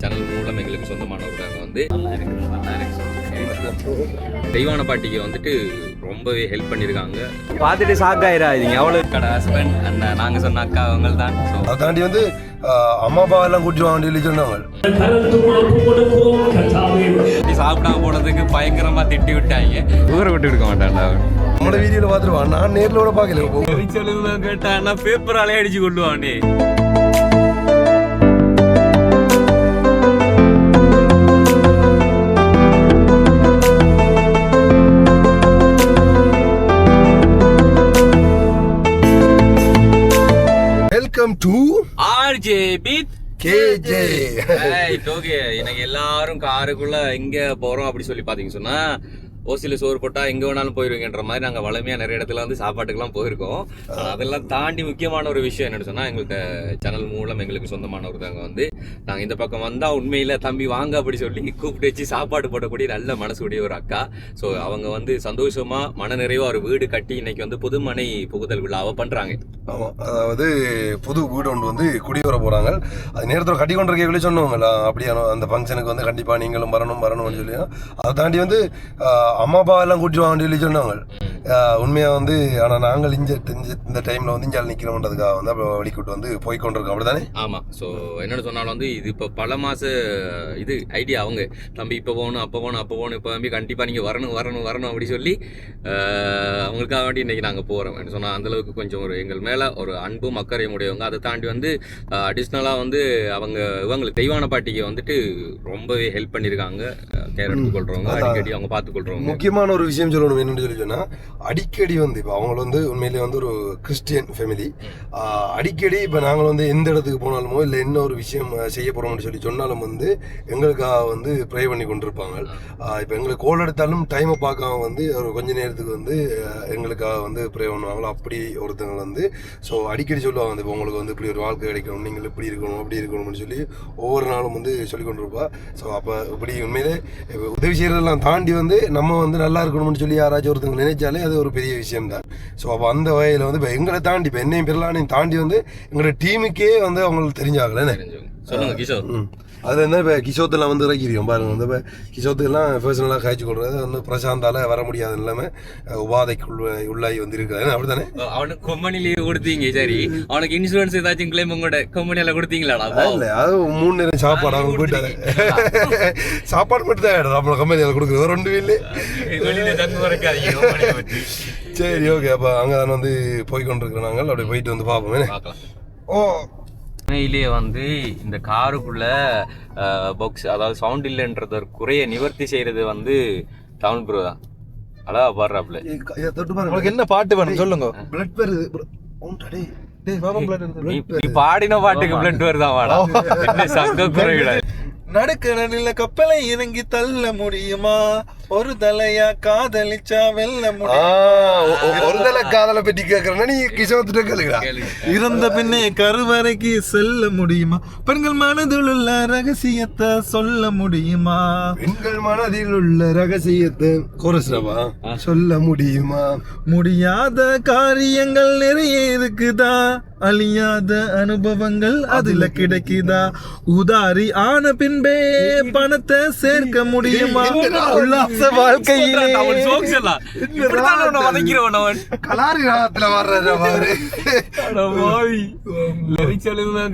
Channel மூலம் எங்களுக்கு சொந்தமானவர்காக வந்து தெய்வான பாட்டிக்கு வந்துட்டு ரொம்பவே ஹெல்ப் பண்ணியிருக்காங்க. பார்த்துட்டு ஷாக்காயிராதீங்க, எவ்வளோ கடை ஹஸ்பண்ட் அந்த நாங்கள் சொன்ன அக்கா அவங்க தான். அதை தாண்டி வந்து அம்மா அப்பா எல்லாம் கூட்டிட்டு வாங்க சொன்னாங்க. சாப்பிடாம போனதுக்கு பயங்கரமா திட்டி விட்டாங்க. ஊரை விட்டு இருக்க மாட்டான்டா. நம்மளோட வீடியோல பார்த்துருவான், நான் நேரில் கூட பார்க்கல. சொல்லுங்க கேட்டான்னா பேப்பராலே அடிச்சு கொள்ளுவானே. Welcome to RJB KJ. எனக்கு எல்லாரும் காருக்குள்ள எங்க போறோம் அப்படி சொல்லி பாத்தீங்க சொன்னா ஓசில சோறு போட்டா எங்க வேணாலும் போயிருவீங்கன்ற மாதிரி நாங்க வளமையா நிறைய இடத்துல வந்து சாப்பாட்டுக்கெல்லாம் போயிருக்கோம். அதெல்லாம் தாண்டி முக்கியமான ஒரு விஷயம் என்னன்னு சொன்னா, எங்களுக்கு சேனல் மூலம் எங்களுக்கு சொந்தமானவர்தாங்க வந்து நாங்க இந்த பக்கம் வந்தா உண்மையில தம்பி வாங்க அப்படி சொல்லி கூப்பிட்டு வச்சு சாப்பாடு போடக்கூடிய நல்ல மனசுடைய ஒரு அக்கா. ஸோ அவங்க வந்து சந்தோஷமா மனநிறைவா ஒரு வீடு கட்டி இன்னைக்கு வந்து புதுமனை புகுதல் விழாவை பண்றாங்க. ஆமா, அதாவது புது வீடு ஒன்று வந்து குடிவர போறாங்க. அது நேரத்தில் கட்டி கொண்டிருக்கே சொன்னவங்களா அப்படியான அந்த ஃபங்க்ஷனுக்கு வந்து கண்டிப்பா நீங்களும் வரணும்னு சொல்லி அதை தாண்டி வந்து அம்மா அப்பா எல்லாம் கூட்டிட்டு வாங்க சொல்லி சொன்னாங்க. உண்மையா வந்து ஆனா நாங்கள் இந்த டைம்ல வந்து இங்கே நிக்கிறோம்ன்றதுக்காக வந்து அப்போ வழிக்கூட்டு வந்து போய் கொண்டிருக்கோம். அப்படித்தானே? ஆமா. ஸோ என்னன்னு சொன்னாலும் வந்து இது இப்போ பல மாச இது ஐடியா. அவங்க தம்பி இப்போ போகணும் அப்போ போகணும் இப்போ தம்பி கண்டிப்பா நீங்க வரணும் அப்படி சொல்லி அவங்களுக்காக வேண்டி இன்னைக்கு நாங்க போறோம். என்ன சொன்னா அந்த அளவுக்கு கொஞ்சம் ஒரு எங்கள் மேல ஒரு அன்பும் அக்கறையும் உடையவங்க. அதை தாண்டி வந்து அடிஷ்னலா வந்து இவங்களுக்கு தெய்வான பாட்டிக்கு வந்துட்டு ரொம்பவே ஹெல்ப் பண்ணியிருக்காங்க. கேர் எடுத்துக்கொள்றவங்க, அடிக்கடி அவங்க பார்த்துக்கொள்றவங்க. முக்கியமான ஒரு விஷயம் சொல்லணும் என்னன்னு சொல்லி சொன்னா, அடிக்கடி வந்து இப்போ அவங்க வந்து உண்மையிலேயே வந்து ஒரு கிறிஸ்டியன் ஃபேமிலி. அடிக்கடி இப்போ நாங்கள் வந்து எந்த இடத்துக்கு போனாலுமோ இல்லை என்ன ஒரு விஷயம் செய்ய போறோம்னு சொல்லி சொன்னாலும் வந்து எங்களுக்காக வந்து ப்ரே பண்ணி கொண்டிருப்பாங்க. இப்போ எங்களுக்கு கோல் எடுத்தாலும் டைமை பார்க்காம வந்து ஒரு கொஞ்ச நேரத்துக்கு வந்து எங்களுக்காக வந்து ப்ரே பண்ணுவாங்களோ அப்படி ஒருத்தங்க வந்து. ஸோ அடிக்கடி சொல்லுவாங்க வந்து இப்போ உங்களுக்கு வந்து இப்படி ஒரு வாழ்க்கை கிடைக்கணும், நீங்கள் இப்படி இருக்கணும் அப்படி இருக்கணும்னு சொல்லி ஒவ்வொரு நாளும் வந்து சொல்லி கொண்டிருப்பா. ஸோ அப்போ இப்படி உண்மையிலே உதவி செய்யறதெல்லாம் தாண்டி வந்து நம்ம வந்து நல்லா இருக்கணும்னு சொல்லி யாராச்சும் ஒருத்தங்க நினைச்சாலே அது ஒரு பெரிய விஷயம் தான். ஸோ அப்போ அந்த வகையில் வந்து இப்போ எங்களை தாண்டி இப்போ என்னையும் பெறலானையும் தாண்டி வந்து எங்களோட டீமுக்கே வந்து அவங்களுக்கு தெரிஞ்சாங்களே. சொல்லுங்க கிஷோர். அதில் என்ன இப்போ கிஷோத்தெல்லாம் வந்து இறக்கிடுவோம் பாருங்க. வந்து இப்போ கிஷோத்துக்கெல்லாம் பர்சனலாக காய்ச்சி கொள்றது வந்து பிரசாந்தால வர முடியாது இல்லாமல் உபாதைக்கு உள்ளாகி வந்து இருக்காது. அப்படித்தானே? அவனுக்கு கம்பெனி லீவ் கொடுத்தீங்க, சரி. அவனுக்கு இன்சூரன்ஸ் ஏதாச்சும் கிளைம் உங்களோட கம்பெனியால கொடுத்தீங்களா? இல்லை, அது 3 நேரம் சாப்பாடு அவங்க போயிட்டாங்க. சாப்பாடு மட்டும் தான் நம்மள கம்பெனியால் கொடுக்குறது, வேற ஒன்றும் இல்லை. சரி, ஓகே. அப்போ அங்கே தானே வந்து போய் கொண்டிருக்கிறோம். நாங்கள் அப்படியே போயிட்டு வந்து பார்ப்போம். ஓ, உண்மையிலேயே வந்து இந்த காருக்குள்ள பாக்ஸ் அதாவது சவுண்ட் இல்லைன்றது ஒரு குறைய நிவர்த்தி செய்யறது வந்து தமிழ் ப்ரோ தான். அழகா பாடுறாப்ல. உங்களுக்கு என்ன பாட்டு வேணும் சொல்லுங்க. நீ பாடின பாட்டுக்கு பிளட் வருதான் வாடா. சங்க குறைவிட நடுக்கடலில் கப்பலை இறங்கி தள்ள முடியுமா? ஒரு தலையா காதலிச்சா வெல்ல முடியும். ஒரு தலை காதலை பற்றி கேட்கறேன்னா நீ கிஷோத்திட்ட கேளுங்க. இறந்த பின்னே கருவறைக்கு செல்ல முடியுமா? பெண்கள் மனதில் உள்ள ரகசியத்தை சொல்ல முடியுமா? பெண்கள் மனதில் உள்ள ரகசியத்தை கோரஸ்ரவா சொல்ல முடியுமா? முடியாத காரியங்கள் நிறைய இருக்குதா? அழியாத அனுபவங்கள் அதுல கிடைக்குதா? உதாரி ஆன பின்பே பணத்தை சேர்க்க முடியுமா? உல்லாச வாழ்க்கையிலே கலாரி ராகத்துல வர்றாரு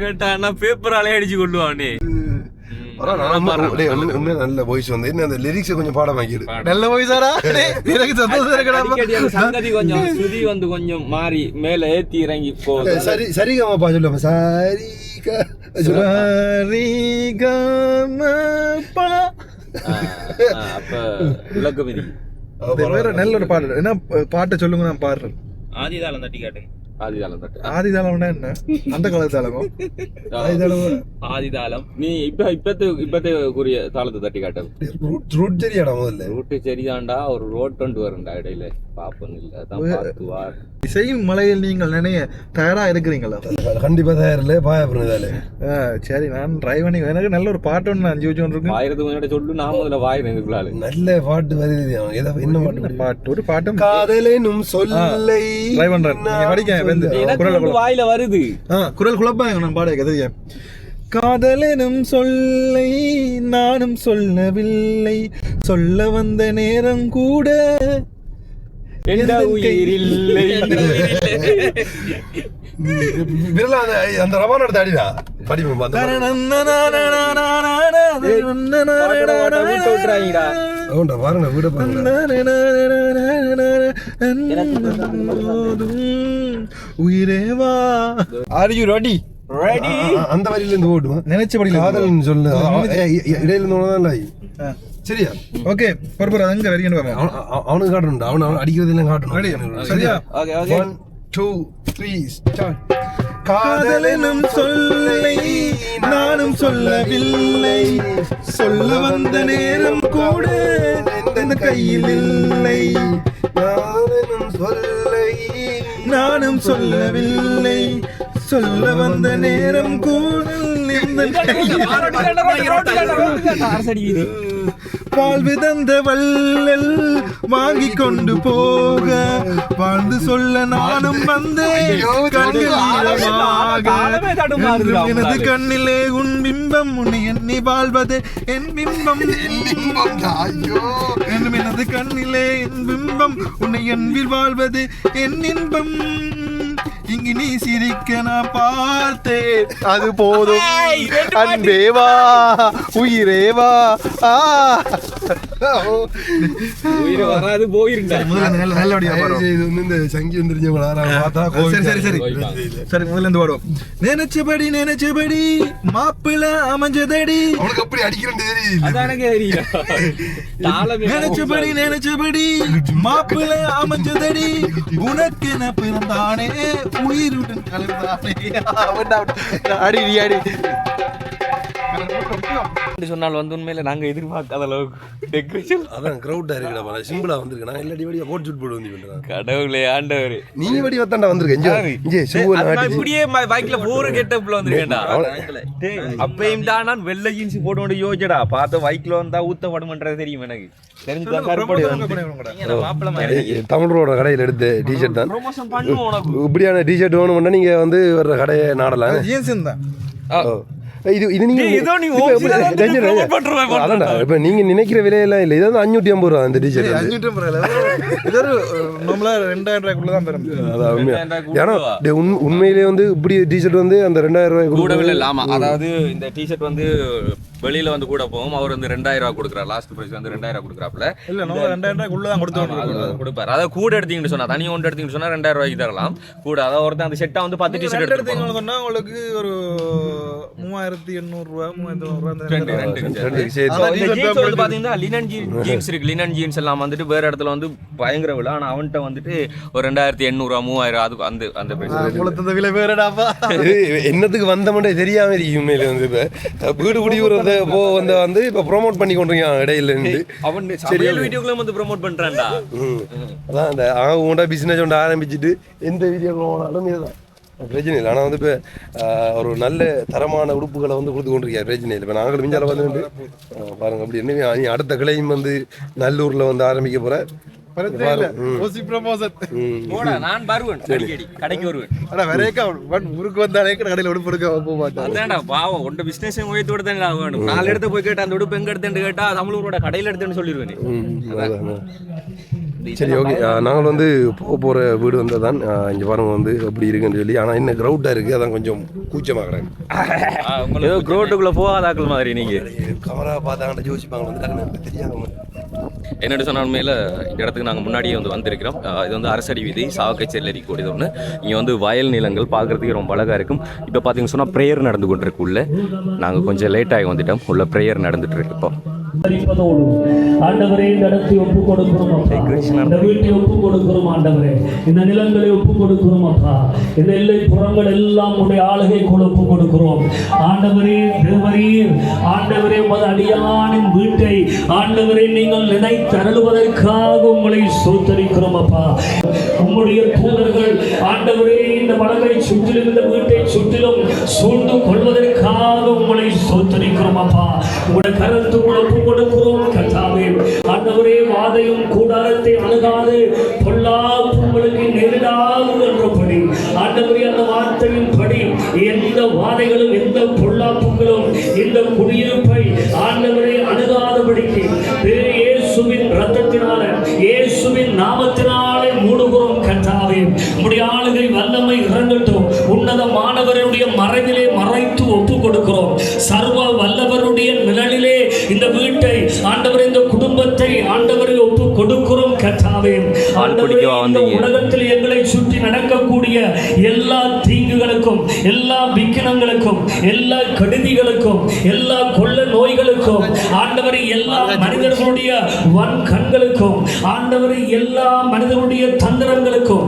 கேட்டா பேப்பராலே அடிச்சு கொள்ளுவானே. நல்ல வாய்ஸ் வந்து அந்த லிரிக்ஸ் கொஞ்சம் பாடமாக்கிடு. நல்ல வாய்ஸாரா? சங்கதி கொஞ்சம் ஸ்ருதி வந்து கொஞ்சம் மாறி மேல ஏத்தி இறங்கி போகுது. சரி சரிகமாப்பா சொல்லுவாங்க. அப்ப விளக்க விதி வேற நல்ல ஒரு பாட்டு. என்ன பாட்டை சொல்லுங்க, நான் பாடுறேன். ஆதிதாளம் தட்டி காட்டுங்க. ஆதிதாளம்னா என்ன? அந்த காலத்து தாளமும் ஆதிதாளம். நீ இப்பத்தைய தாளத்தை தட்டி காட்டு. ரூட் சரியாடா? முதல்ல ரூட்டு சரிதான்டா. ஒரு ரோட் கொண்டு வரும்டா இடையில. பாப்போம் இல்ல அதான் பார்த்துவார். இசையும் மலையில் நீங்கள் நினைய தயாரா இருக்கிறீங்களா? கண்டிப்பா தயாரில்ல பாயப்படுறதால. சரி, நான் ட்ரை பண்ணி எனக்கு நல்ல ஒரு பாட்டு ஒன்று 5 வச்சு இருக்கேன். ஆயிரத்துக்கு முன்னாடி சொல்லு, நான் முதல்ல வாயிறேன். நல்ல பாட்டு வருது. என்ன பாட்டு? ஒரு பாட்டும் காதலேனும் சொல்லை ட்ரை பண்றேன். நீங்க படிக்க வாயில வருது. குரல் குழப்பம் நான் பாட கதைய. காதலெனும் சொல்லை நானும் சொல்லவில்லை, சொல்ல வந்த நேரம் கூட உயிரில்லை. அந்த ரமான எடுத்து அடிடா படிப்போம். பாருங்க வீட உயிரேவா. Are you ready? அந்த வரியில இருந்து ஓட்டுமா நினைச்சபடி காதல் சொல்லு இடையில இருந்து சரியா? ஓகே பரபர அங்க வரின்னு வரேன். அவனுக்கு காட்டணும், அவன் அடிக்கிறதெல்லாம் காட்டணும். சரியா? 1 2 3 ஸ்டார்ட். காதலெனும் சொல்லை நானும் சொல்லவில்லை, சொல்ல வந்த நேரம் கூட இந்த கையில் இல்லை. காதலெனும் சொல்லை நானும் சொல்லவில்லை, சொல்ல வந்த நேரம் கூட இந்த கையில். வாழ்வு தந்த வள்ளல் வாங்கி கொண்டு போக, வாழ்ந்து சொல்ல நானும் வந்தேன் எனது கண்ணிலே உன் பிம்பம், உன்னை எண்ணி வாழ்வது என் பிம்பம். என்றும் எனது கண்ணிலே என் பிம்பம், உன்னை எண்ணில் வாழ்வது என் இன்பம். இங்கு நீ சிரிக்க நான் பார்த்தேன், அது போதும் அன்பேவா உயிரேவா. உயிர் வராது போயிருந்தா நல்லபடியா இந்த சங்கி வந்துருச்சு. சரி சரி சரி முதல்ல இருந்து பாடுவோம். நினைச்சபடி நினைச்சபடி மாப்பிள்ள அமைஞ்சதடி, அவனுக்கு அப்படி அடிக்கிறேன். நினைச்சபடி நினைச்சபடி மாப்பிள்ள அமைஞ்சதடி, உனக்கு என பிறந்தானே உயிருடன் கலந்தானே. அடி அடி சொன்னால் வந்து உண்மையில நாங்க எதிர்பார்க்காத அளவுக்கு டெக்கரேஷன். அதான் கிரௌட்டா இருக்குடா, சிம்பிளா வந்திருக்கு. நான் எல்லா டிவடியா போட் ஷூட் போடு வந்து கடவுளே ஆண்டவரே, நீ வடி வத்தாண்டா வந்திருக்க. இங்கே இப்படியே பைக்ல போற கெட்டப்ல வந்துருக்கேன்டா. அப்பயும் தான் நான் வெள்ளை ஜீன்ஸ் போட்டு யோசிச்சடா, பார்த்த பைக்ல வந்தா ஊத்த படுமன்றது தெரியும் எனக்கு. தமிழரோட கடையில் எடுத்த டிஷர்ட் தான். ப்ரமோஷன் பண்ணுவோம். உனக்கு இப்படியான டிஷர்ட் வேணும்னா நீங்க வந்து வர்ற கடையை நாடலாம். ஜீன்ஸ் தான் இது நீங்க இப்ப நீங்க நினைக்கிற விலையெல்லாம் இல்ல. இது 550 ரூபா இந்த டிஷர்ட். 550 இது ஒரு நார்மலா 2000 ரூபாய்க்குள்ள தான் பெறும். அதான் உண்மை. ஏன்னா உண்மையிலேயே வந்து இப்படி டிஷர்ட் வந்து அந்த 2000 ரூபாய் கூட இல்ல. ஆமா, அதாவது இந்த டிஷர்ட் வந்து வெளியில வந்து கூட போவோம். அவர் வந்து 2000 ரூபாய் கொடுக்குறாரு. லாஸ்ட் பிரைஸ் வந்து 2000 ரூபாய் கொடுக்குறாப்ல. இல்ல நம்ம 2000 ரூபாய்க்குள்ள தான் கொடுப்பாரு. அதாவது கூட எடுத்தீங்கன்னு சொன்னா, தனியா ஒன்று எடுத்தீங்கன்னு சொன்னா 2000 ரூபாய்க்கு தரலாம். கூட அதாவது ஒருத்தன் அந்த செட்டா வந்து 10 டிஷர்ட் எடுத்தீங்கன்னு சொன்னா உங்களுக்கு ஒரு 3800 ரூபாய் 3900 ரூபாய் பாத்தீங்கன்னா லினன் ஜீன்ஸ் இருக்கு. லினன் ஜீன்ஸ் எல்லாம் வந்துட்டு வேற இடத்துல வந்து பயங்கர விலை. ஆனா அவன்கிட்ட வந்துட்டு ஒரு 2800 ரூபா 3000 அதுக்கு அந்த அந்த பிரைஸ் விலை வேறடாப்பா. என்னத்துக்கு வந்த மட்டும் தெரியாம இருக்கு. உண்மையில வந்து இப்ப வீடு குடியூரத போ வந்து இப்ப ப்ரோமோட் பண்ணி கொண்டிருக்கான் இடையில இருந்து. அவன் சமையல் வீடியோக்குள்ள வந்து ப்ரோமோட் பண்றான்டா. அதான் அந்த அவங்க பிசினஸ் ஒன்று ஆரம்பிச்சுட்டு எந்த வீடியோக்குள்ள போனாலும் இதுதான் பிரச்சனை இல்லை. ஆனால் வந்து இப்போ ஒரு நல்ல தரமான உடுப்புகளை வந்து கொடுத்து கொண்டிருக்காரு. பிரச்சனை இல்லை. இப்போ நாங்கள் மிஞ்சால வந்து பாருங்க அப்படி என்ன நீ அடுத்த கிளையும் வந்து நல்லூரில் வந்து ஆரம்பிக்க போகிற. ஊருக்கு வந்தாலே கடையில் உடுப்பு எடுக்க போக மாட்டேன். பாவம் ஒன்று பிசினஸ் வேணும். 4 இடத்த போய் கேட்டா அந்த உடுப்பு எங்க எடுத்துன்னு கேட்டா தமிழூரோட கடையில் எடுத்துன்னு சொல்லிடுவேன். சரி ஓகே. நாங்கள் வந்து போகிற வீடு வந்து தான் இங்கே பாருங்க வந்து அப்படி இருக்குன்னு சொல்லி. ஆனால் இன்னும் க்ரௌட்டாக இருக்குது. அதான் கொஞ்சம் கூச்சமாகறாங்க. ஏதோ க்ரௌட்டுக்குள்ளே போகாதாக்கள் மாதிரி நீங்கள் கமரா பார்த்தாங்கள்ட்ட யோசிப்பாங்க வந்து தெரியாமல். என்னென்னு சொன்ன உண்மையில் இந்த இடத்துக்கு நாங்கள் முன்னாடியே வந்து வந்திருக்கிறோம். இது வந்து அரசடி வீதி சாவக்கச்சேரியில் இருக்கக்கூடியது ஒன்று. இங்கே வந்து வயல் நிலங்கள் பார்க்குறதுக்கு ரொம்ப அழகாக இருக்கும். இப்போ பார்த்தீங்கன்னு சொன்னால் ப்ரேயர் நடந்து கொண்டிருக்கு. உள்ள நாங்கள் கொஞ்சம் லேட்டாகி வந்துட்டோம். உள்ள ப்ரேயர் நடந்துட்டு இருக்கு. இப்போ ஆண்டவரே நடத்தி ஒப்பு கொடுக்கிறோம். இந்த வீட்டை ஒப்பு கொடுக்கிறோம். ஆண்டவரே இந்த நிலங்களை ஒப்பு கொடுக்கிறோம். அப்பா இந்த எல்லை புறங்கள் எல்லாம் உடைய ஆளுகைக்குள் ஒப்பு கொடுக்கிறோம். ஆண்டவரே தேவரீர், ஆண்டவரே உமது அடியானின் வீட்டை ஆண்டவரே நீங்கள் நினைத்து அருளுவதற்காக உங்களை ஸ்தோத்திரிக்கிறோம். அப்பா உம்முடைய தூதர்கள் ஆண்டவரே இந்த மலரை சுற்றிலும் இந்த வீட்டை சுற்றிலும் சூழ்ந்து கொள்வதற்காக உங்களை ஸ்தோத்திரிக்கிறோம். அப்பா உங்களுடைய கருத்துக்குள் ஒப்பு கொடுக்கிறோம். கர்த்தாவே ஆண்டவரே வாதையும் கூடாரத்தை அணுகாது பொல்லாப்பு உங்களுக்கு நேரிடாது என்றபடி ஆண்டவரே அந்த வார்த்தையின் படி எந்த வாதைகளும் எந்த பொல்லாப்புகளோ வல்லமை இறங்கட்டும். உன்னதமானவருடைய மறைவிலே மறைத்து ஒப்பு கொடுக்கிறோம். சர்வ வல்லவருடைய நிழலிலே இந்த வீட்டை ஆண்டவரே, இந்த குடும்பத்தை ஆண்டவரை ஒப்பு கொடுக்கிறோம். கர்த்தாவே, ஆண்டவரே, இந்த உலகத்தில் எங்களை சுற்றி நடக்கக்கூடிய எல்லா தீங்குகளுக்கும், எல்லா விக்கினங்களுக்கும், எல்லா கெடுதிகளுக்கும், எல்லா கொள்ள நோய்களுக்கும், ஆண்டவரை எல்லா மனிதர்களுடைய வன் கண்களுக்கும், ஆண்டவரை எல்லா மனிதனுடைய தந்திரங்களுக்கும்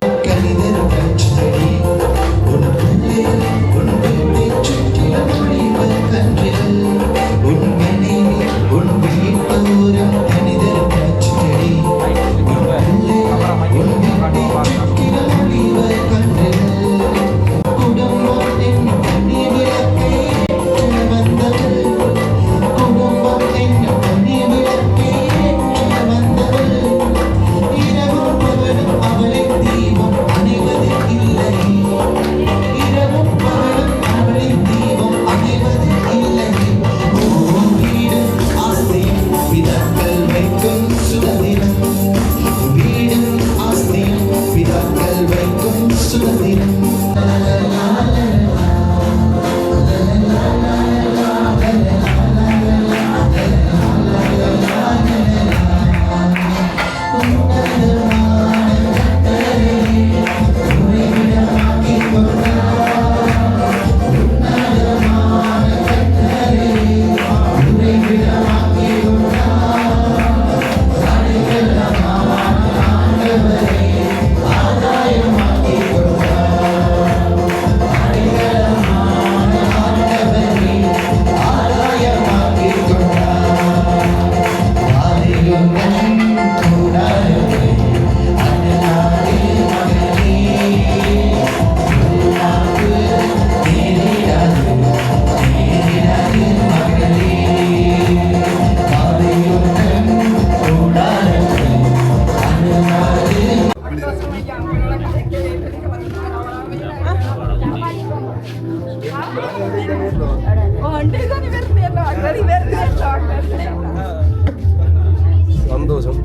சந்தோஷம்.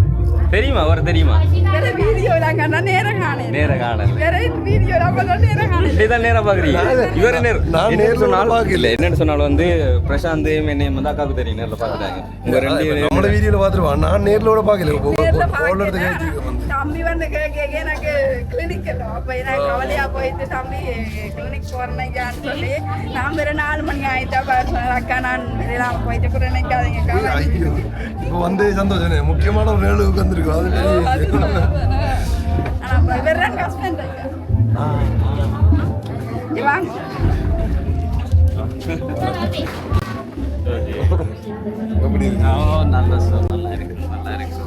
தெரியுமா அவர் தெரியுமா? நேர காண இதான் நேரம் பாக்குறீங்க. இவரு நான் நேர்ல பார்க்கல. என்னன்னு சொன்னாலும் வந்து பிரசாந்த் என்னை வந்து அக்காவுக்கு தெரியும், நேரில் பார்த்துட்டாங்க. உங்க ரெண்டு நம்மள வீடியோல பாத்துருவான். நான் நேர்ல கூட பாக்கல. தம்பி வந்து எனக்கு கிளினிக் அப்ப எனக்கு கவலையா போயிட்டு தம்பி கிளினிக் போறேன்னு சொல்லி நான் வேற 4 மணி ஆயிட்டா அக்கா நான் வெளியெல்லாம் போயிட்டு கூட நினைக்காதீங்க. இப்போ வந்து சந்தோஷம். முக்கியமான ஒரு நிகழ்வுக்கு வந்திருக்கோம். ஆனா வேற ஹஸ்பண்ட் வாங்க எப்படி இருக்கு? நல்லா இருக்கு, நல்லா இருக்கு.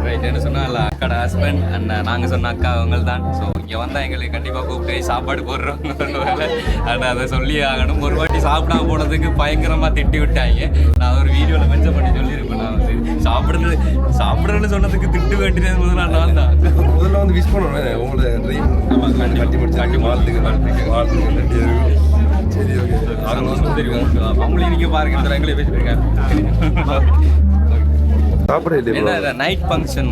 ரைட், என்ன சொன்னால் அக்காட ஹஸ்பண்ட் அண்ட் நாங்கள் சொன்ன அக்கா அவங்க தான். ஸோ இங்கே வந்தால் எங்களுக்கு கண்டிப்பாக கூப்பிட்டு சாப்பாடு போடுறோம் அண்ட் அதை சொல்லி ஆகணும். ஒரு வாட்டி சாப்பிடாம போனதுக்கு பயங்கரமாக திட்டி விட்டாங்க. நான் ஒரு வீடியோவில் மென்ஷன் பண்ணி சொல்லியிருப்பேன். நான் வந்து சாப்பிட்றேன்னு சொன்னதுக்கு திட்டு வேண்டியது முதல்ல நான் தான். முதல்ல வந்து விஷ் பண்ணுவேன் உங்களோட ட்ரீம் கட்டி முடிச்சு வாழ்த்துக்கு. சரி, ஓகே. தெரியும் அவங்களே நீங்கள் பாருங்க, எங்களே பேசியிருக்கேன். சாப்பிட என்ன நைட் ஃபங்க்ஷன்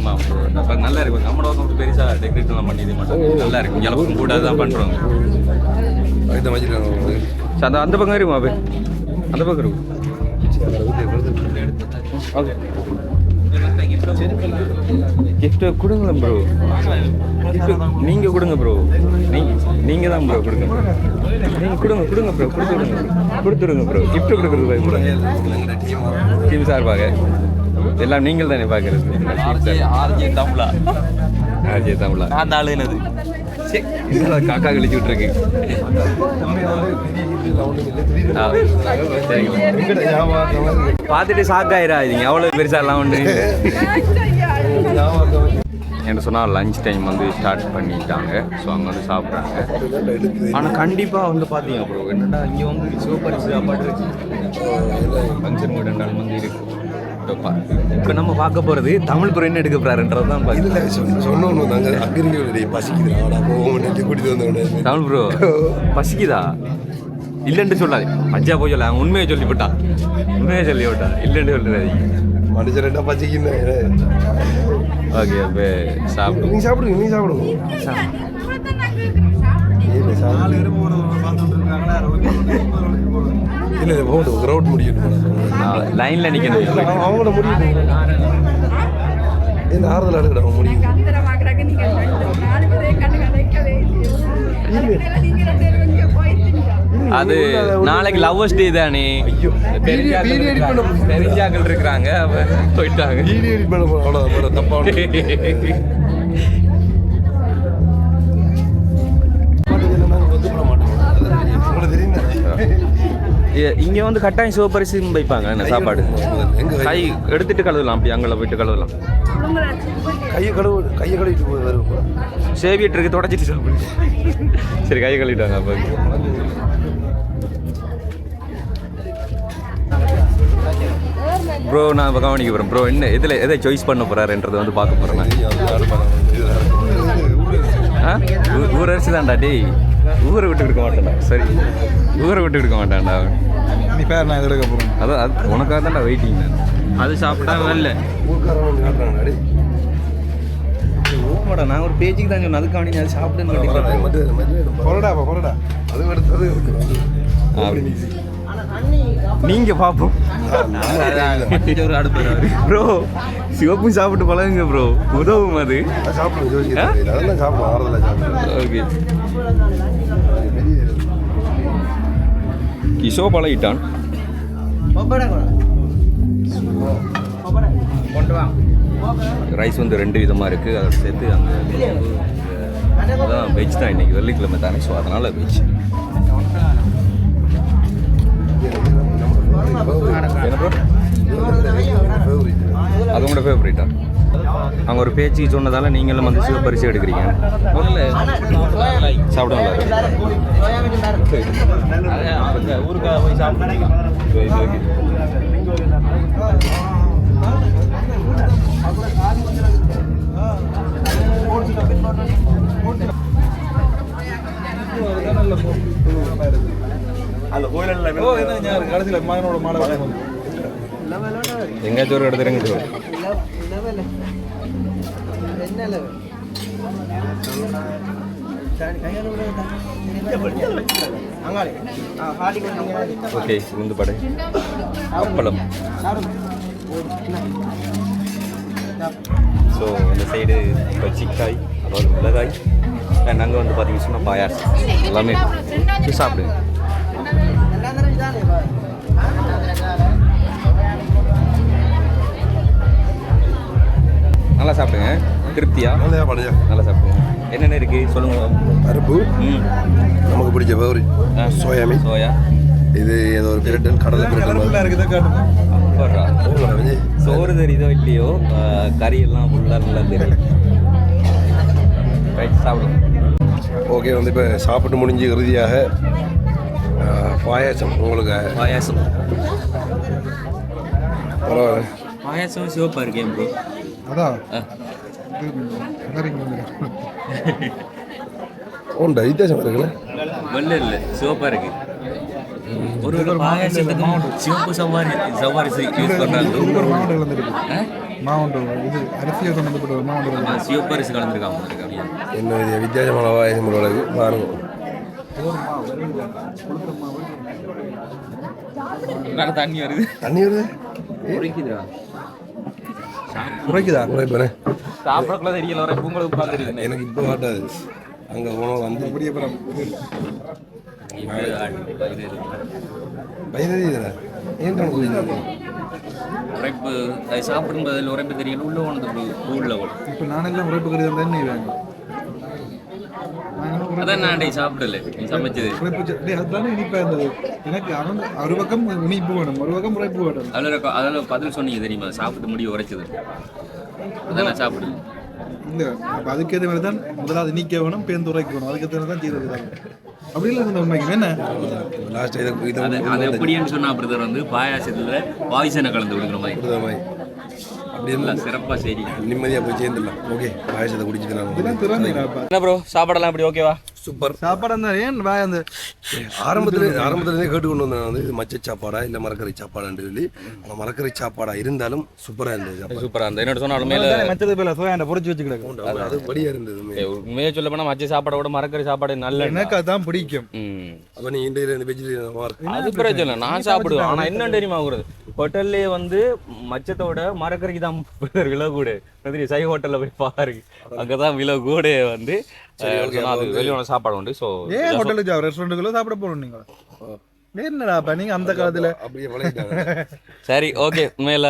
அப்போ நல்லா இருக்கும். நம்மளோட வந்து பெருசாக டெக்கரேட்லாம் பண்ணி இது மாட்டோம். நல்லா இருக்கும். எல்லாம் கூட தான் பண்ணுறோங்க. அந்த பக்கம் இருக்குமா? அப்போ அந்த பக்கம் இருக்கும். ஓகே, கிஃப்ட் கொடுங்களேன் ப்ரோ. கிஃப்ட் நீங்கள் கொடுங்க ப்ரோ. நீங்கள் தான் ப்ரோ கொடுங்க. நீங்கள் கொடுங்க ப்ரோ. கொடுத்துருங்க ப்ரோ. கிஃப்ட் கொடுக்குறது டீம் சார்பாக எல்லாம் நீங்கள் தானே பார்க்குறது. ஆர்ஜே தமிழா நான் ஆளுனது காக்கா கழிச்சு விட்டுருக்கு. பார்த்துட்டு ஷாக்காயிராதீங்க, அவ்வளோ பெருசாலாம் ஒன்று. என்ன சொன்னால் லஞ்ச் டைம் வந்து ஸ்டார்ட் பண்ணிட்டாங்க. ஸோ அங்கே வந்து சாப்பிட்றாங்க. ஆனால் கண்டிப்பாக வந்து பார்த்தீங்க ப்ரோ, என்னடா இங்கே வந்து சிவப்பரிசி சாப்பாடு இருக்கு, ஃபங்க்ஷன் கூட 2 நாள் வந்து இருக்கு. இப்போ நம்ம பார்க்க போகிறது தமிழ் ப்ரோ என்ன எடுக்க போறாருன்றது தான். சொன்னோம் நாங்கள் அக்ரிகல்ச்சர் பசிக்குதுடா போவோம் கூட்டிட்டு வந்தோடனே. தமிழ் ப்ரோ பசிக்குதா இல்லைன்னு சொல்லாது. மஜ்ஜா போய் சொல்ல, உண்மையை சொல்லி விட்டா இல்லைன்னு சொல்லுறாதீங்க. மனுஷன் என்ன பசிக்குன்னு. ஓகே, அப்போ சாப்பிடுங்க. நீ சாப்பிடுங்க. அதான் நான் கேட்கிறேன். சாப்பிட்டீங்க? நாலு பேர் பார்த்துட்டு இருக்காங்களா இல்லை இல்லை போகட்டும் க்ரௌட் முடியட்டும் லைன்ல நிக்கணும். அவங்கள முடியட்டும் இந்த ஆறுதல் எடுக்கணும் அவங்க முடியும் கந்தரமாக்குறாங்க. நீங்க 4 பேரே கண்ணு கலைக்கவே இல்லை. நீங்க 2 பேரும் இங்கே போயிட்டீங்க. அது நாளைக்கு லவ்வர்ஸ் டே தானே. தெரிஞ்சாக்கள் இருக்கிறாங்க போயிட்டாங்க. வீடியோ எடிட் பண்ண போகிறோம் அவ்வளோ தப்பாக இங்க வந்து கட்டாயம் சிவப்பரிசி வைப்பாங்க என்ன சாப்பாடு. கை எடுத்துட்டு கழுவலாம், அப்படி அங்கே போயிட்டு கழுவலாம். கையை கழுவிட்டு போய் வருவோம் சேவியட்டருக்கு தொடச்சிட்டு சாப்பிடு. சரி கையை கழுவிட்டாங்க அப்போ. ப்ரோ நான் இப்போ கவனிக்க போகிறேன். ப்ரோ என்ன இதில் எதை சாய்ஸ் பண்ண போகிறாருன்றது வந்து பார்க்க போகிறேன் நான். ஊரரிசி தான்டா டேய், ஊரை விட்டு கொடுக்க மாட்டேன்டா. சரி ஊரை விட்டு கொடுக்க மாட்டேன்டா. நீ பேர் நான் எடுக்க போகிறேன். அதான் அது உனக்காக தான்டா வெயிட்டிங். நான் அது சாப்பிட்டா இல்லை ஓமாடா. நான் ஒரு பேஜுக்கு தான் சொன்னேன், அதுக்காக நீ அது சாப்பிடுன்னு கொரடா அது எடுத்தது நீங்க பாப்போம். ஒரு அடுப்பு ப்ரோ சிவப்பும் சாப்பிட்டு பழகுங்க ப்ரோ, உதவும் அது. சாப்பிடுவோம் அதெல்லாம் சாப்பிடுவோம் ஆறுதலாக சாப்பிடுவோம். ஓகே கிஷோ பழகிட்டான். ரைஸ் வந்து 2 விதமாக இருக்குது. அதை சேர்த்து அந்த அதான் வெஜ் தான். இன்றைக்கி வெள்ளிக்கிழமை தானே, ஸோ அதனால் வெஜ். என்ன ப்ரோ அது உங்களோட ஃபேவரேட்டா? அவங்க ஒரு பேச்சு சொன்னதால நீங்களும் வந்து சிவப்பரிசி எடுக்கிறீங்க. சாப்பிடுவாங்களா? ஊருக்காக போய் சாப்பிடுங்க. கடைசியில் மகனோட மாடல் எங்கேயாச்சும் ஒரு இடத்துல இறங்கிட்டு ஓகே. உளுந்து படை, அப்பளம். ஸோ இந்த சைடு பச்சிக்காய், அதாவது மிளகாய். நாங்கள் வந்து பார்த்தீங்கன்னு சொன்னால் பாயாசம் எல்லாமே இது சாப்பிடுங்க. நல்லா சாப்பிடுங்க, திருப்தியா நல்லா சாப்பிடுங்க. என்னென்ன இருக்குது சொல்லுங்கள். பருப்பு நமக்கு பிடிச்ச பவுரி, சோயா மீன், சோயா, இது ஏதோ ஒரு பிரட்டல், கடலை பிரட்டல். சோறு தெரியுதோ இல்லையோ, கறி எல்லாம் ஃபுல்லாக நல்லா தெரியும். சாப்பிடுவோம். ஓகே வந்து இப்போ சாப்பிட்டு முடிஞ்சு இறுதியாக பாயாசம். உங்களுக்கு பாயாசம் பரவாயில்ல. பாயாசம் சிவப்பாக இருக்கேன் ப்ரோ. அதான் உண்டா வித்தியாசம் இருக்குல்ல? வெள்ளை இல்லை சிவப்பாக இருக்கு. ஒரு பாயாசத்துக்கு சிவப்பு சவாரி யூஸ் பண்ணுறாங்க. மாவட்டம் வந்துருக்கு மாவட்டம் இது அரசியல் சம்மந்தப்பட்ட ஒரு மாவட்டம் சிவப்பரிசி கலந்துருக்காங்க. என்ன வித்தியாசமான பாயாசம் உள்ளது பாருங்க. தண்ணி வருது, தண்ணி வருது. குறைக்குதா? குறைப்பானே சாப்பிடக்குள்ள தெரியல. வர உங்களுக்கு பார்த்துருக்கு. எனக்கு இப்போ காட்டாது. அங்கே போனோம் வந்து இப்படி அப்புறம் பயனதி இதில் ஏன் கணக்கு உரைப்பு அதை சாப்பிடும் பதில் உரைப்பு தெரியல. உள்ள ஒன்று உள்ள இப்போ நானெல்லாம் உரைப்பு கருதி தான் நீ வேணும். அதான் நான் சாப்பிடல. நீ சமைச்சது அதுதானே இனிப்பா இருந்தது எனக்கு. அவங்க ஒரு பக்கம் இனிப்பு வேணும், ஒரு பக்கம் உரைப்பு வேணும். அதில் பதில் சொன்னீங்க தெரியுமா? சாப்பிட்டு முடிவு உரைச்சது. அதான் நான் சாப்பிடுவேன். இல்லை அப்போ அதுக்கேற்ற மாதிரி தான் முதலாவது நீக்க வேணும், பேருந்து உரைக்கணும். அதுக்கேற்ற மாதிரி தான் செய்வது தான். அப்படி இல்லை இருந்த உண்மைக்கு என்ன லாஸ்ட் அது எப்படின்னு சொன்னா பிரதர் வந்து பாயாசத்துல பாய்சனை கலந்து விடுக்கிற மாதிரி அப்படி எல்லாம் சிறப்பா சரி நிம்மதியாக போய் சேர்ந்துடலாம். ஓகே பாயாசத்தை குடிச்சிட்டு இதெல்லாம் திறமை என்ன ப்ரோ சாப்பாடெல்லாம் இப்படி ஓகேவா? சூப்பர் சாப்பாடு அந்த ஏன் வாய் அந்த ஆரம்பத்திலே கேட்டு கொண்டு வந்தேன் வந்து இது மச்ச சாப்பாடா இல்லை மரக்கறி சாப்பாடான்னு சொல்லி ஆனால் மரக்கறி சாப்பாடா இருந்தாலும் சூப்பராக இருந்தது சாப்பாடு. சூப்பரா அந்த என்னோட சொன்னாலும் மேல மச்சது பேல சோயாண்ட பொரிச்சு வச்சு கிடக்கு. அது படியாக இருந்தது. உண்மையே சொல்ல போனா மச்ச சாப்பாடோட மரக்கறி சாப்பாடு நல்ல எனக்கு அதான் பிடிக்கும். அப்போ நீ இன்றைய இந்த வெஜிடேரியன் அது பிரச்சனை இல்லை. நான் சாப்பிடுவேன். ஆனா என்ன தெரியுமா ஆகுறது, ஹோட்டல்லே வந்து மச்சத்தோட மரக்கறிக்கு தான் விலை கூட. சை ஹோட்டல்ல போய் பாரு, அங்கதான் விலை கூட வந்து அது வெளியோட சாப்பாடு உண்டு. ஸோ ஏன் ஹோட்டலுக்கு ரெஸ்டாரண்ட்டுக்குள்ள சாப்பிட போறோம் நீங்க? என்னடா அப்ப நீங்க அந்த காலத்துல அப்படியே வளையிட்டாங்க. சரி, ஓகே. உண்மையில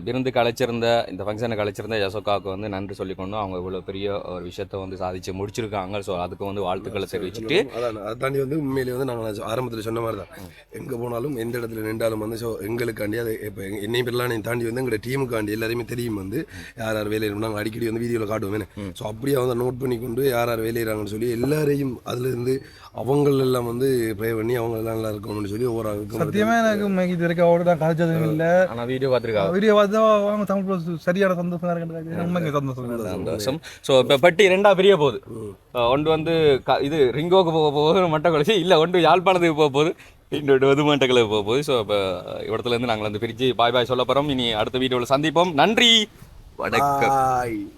விருந்துக்கு அழைச்சிருந்த இந்த ஃபங்க்ஷனுக்கு அழைச்சிருந்த யசோகாவுக்கு வந்து நன்றி சொல்லிக்கொண்டு அவங்க இவ்வளோ பெரிய ஒரு விஷயத்த வந்து சாதிச்சு முடிச்சிருக்காங்க. ஸோ அதுக்கு வந்து வாழ்த்துக்களை தெரிவிச்சுட்டு அதான் அதை தாண்டி வந்து உண்மையிலே வந்து நாங்கள் ஆரம்பத்தில் சொன்ன மாதிரி தான் எங்கே போனாலும் எந்த இடத்துல நின்றாலும் வந்து ஸோ எங்களுக்காண்டி அதை இப்போ என்னையும் பெருளானையும் தாண்டி வந்து எங்களோட டீமுக்காண்டி எல்லாரையுமே தெரியும் வந்து யார் யார் வேலையில் நாங்கள் அடிக்கடி வந்து வீடியோவில் காட்டுவோம். ஸோ அப்படியே வந்து நோட் பண்ணி கொண்டு யார் யார் வேலையிறாங்கன்னு சொல்லி எல்லாரையும் அதுலேருந்து அவங்களெல்லாம் வந்து ப்ரே பண்ணி அவங்க எல்லாம் நல்லா இருக்கணும்னு சொல்லி ஒவ்வொரு ஆளுக்கும் சத்தியமா எனக்கு இது வரைக்கும் அவரோட நான் கதைச்சதும் இல்லை. ஆனால் வீடியோ பார்த்துருக்காங்க. வீடியோ பார்த்தா அவங்க தமிழ் plus சரியான சந்தோஷமா இருக்கு. உண்மைக்கு சந்தோஷம். ஸோ இப்போ பெட்டி ரெண்டா பிரிய போகுது. ஒன்று வந்து இது ரிங்கோக்கு போக போகுது மட்டக்குளச்சி, இல்லை ஒன்று யாழ்ப்பாணத்துக்கு போக போகுது, இன்னொன்று வந்து மட்டக்குளத்துக்கு போக போகுது. ஸோ இப்போ இடத்துலேருந்து நாங்கள் வந்து பிரித்து பாய் பாய் சொல்ல போகிறோம். இனி அடுத்த வீடியோவில் சந்திப்போம். நன்றி, வணக்கம்.